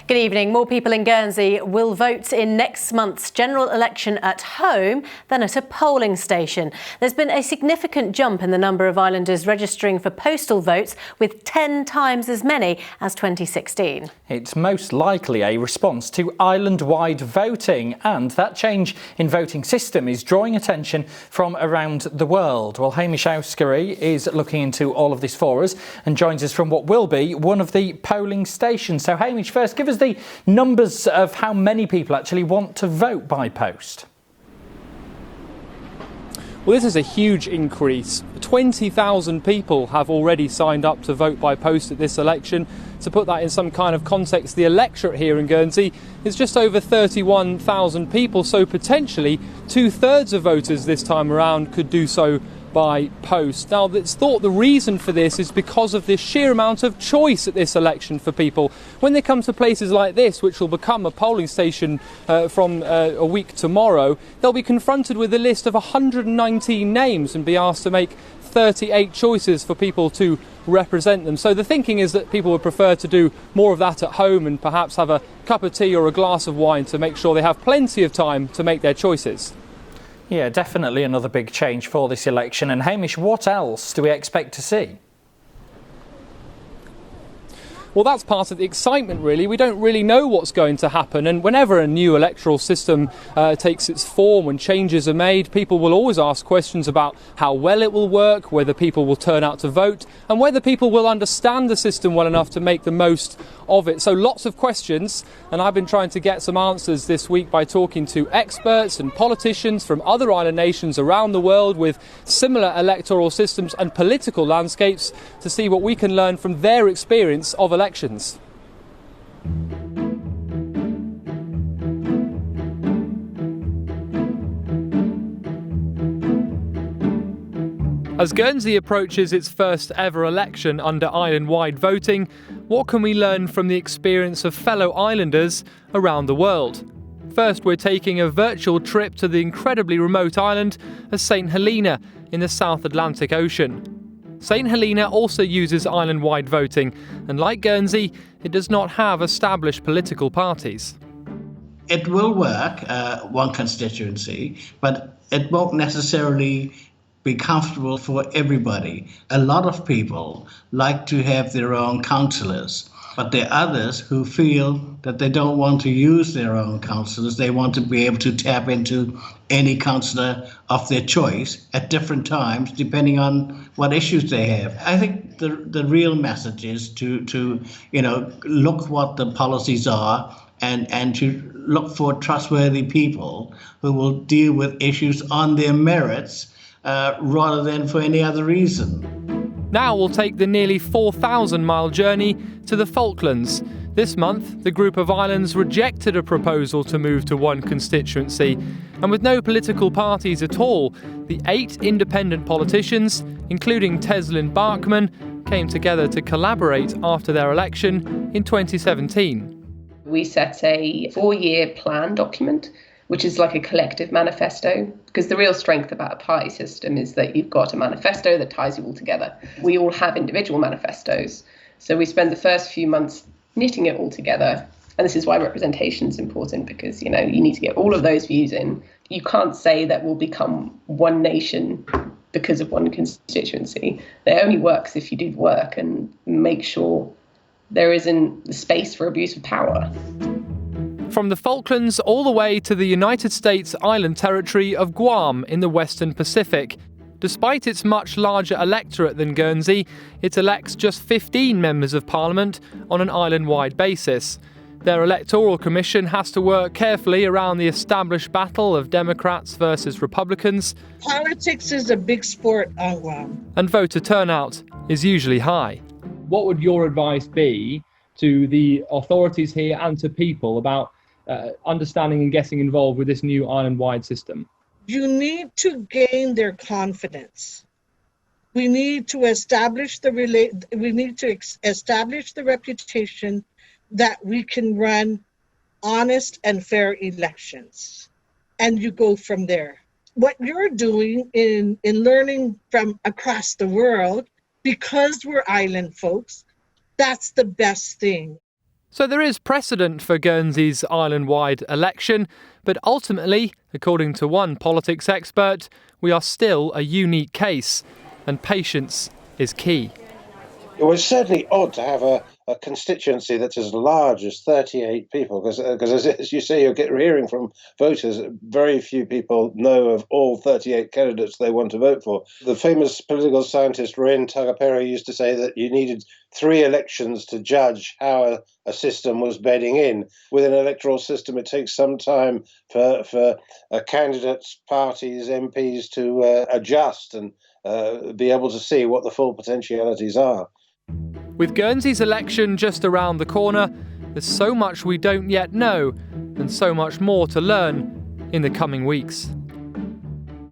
Good evening. More people in Guernsey will vote in next month's general election at home than at a polling station. There's been a significant jump in the number of islanders registering for postal votes, with 10 times as many as 2016. It's most likely a response to island-wide voting, and that change in voting system is drawing attention from around the world. Well, Hamish Ouskary is looking into all of this for us and joins us from what will be one of the polling stations. So Hamish, first give us the numbers of how many people actually want to vote by post. Well, this is a huge increase. 20,000 people have already signed up to vote by post at this election. To put that in some kind of context, the electorate here in Guernsey is just over 31,000 people, so potentially 2/3 of voters this time around could do so by post. Now, it's thought the reason for this is because of the sheer amount of choice at this election for people. When they come to places like this, which will become a polling station from a week tomorrow, they'll be confronted with a list of 119 names and be asked to make 38 choices for people to represent them. So the thinking is that people would prefer to do more of that at home and perhaps have a cup of tea or a glass of wine to make sure they have plenty of time to make their choices. Yeah, definitely another big change for this election. And Hamish, what else do we expect to see? Well, that's part of the excitement, really. We don't really know what's going to happen, and whenever a new electoral system takes its form, when changes are made, people will always ask questions about how well it will work, whether people will turn out to vote, and whether people will understand the system well enough to make the most of it. So lots of questions, and I've been trying to get some answers this week by talking to experts and politicians from other island nations around the world with similar electoral systems and political landscapes to see what we can learn from their experience of elections. As Guernsey approaches its first ever election under island-wide voting, what can we learn from the experience of fellow islanders around the world? First, we're taking a virtual trip to the incredibly remote island of St Helena in the South Atlantic Ocean. St Helena also uses island-wide voting, and like Guernsey, it does not have established political parties. It will work, one constituency, but it won't necessarily be comfortable for everybody. A lot of people like to have their own councillors, but there are others who feel that they don't want to use their own councillors. They want to be able to tap into any councillor of their choice at different times, depending on what issues they have. I think the real message is to look what the policies are and to look for trustworthy people who will deal with issues on their merits rather than for any other reason. Now we'll take the nearly 4,000-mile journey to the Falklands. This month, the group of islands rejected a proposal to move to one constituency. And with no political parties at all, the 8 independent politicians, including Teslin Barkman, came together to collaborate after their election in 2017. We set a 4-year plan document, which is like a collective manifesto, because the real strength about a party system is that you've got a manifesto that ties you all together. We all have individual manifestos, so we spend the first few months knitting it all together, and this is why representation is important, because you need to get all of those views in. You can't say that we'll become one nation because of one constituency. It only works if you do the work and make sure there isn't the space for abuse of power. From the Falklands all the way to the United States island territory of Guam in the Western Pacific. Despite its much larger electorate than Guernsey, it elects just 15 members of parliament on an island-wide basis. Their electoral commission has to work carefully around the established battle of Democrats versus Republicans. Politics is a big sport on Guam. And voter turnout is usually high. What would your advice be to the authorities here and to people about understanding and getting involved with this new island-wide system? You need to gain their confidence. We need to establish the reputation that we can run honest and fair elections, and you go from there. What you're doing in learning from across the world, because we're island folks, that's the best thing. So there is precedent for Guernsey's island-wide election, but ultimately, according to one politics expert, we are still a unique case, and patience is key. It was certainly odd to have a constituency that's as large as 38 people, because as you say, you're hearing from voters, very few people know of all 38 candidates they want to vote for. The famous political scientist Ren Tagaperi used to say that you needed 3 elections to judge how a system was bedding in. With an electoral system, it takes some time for candidates, parties, MPs to adjust and be able to see what the full potentialities are. With Guernsey's election just around the corner, there's so much we don't yet know and so much more to learn in the coming weeks.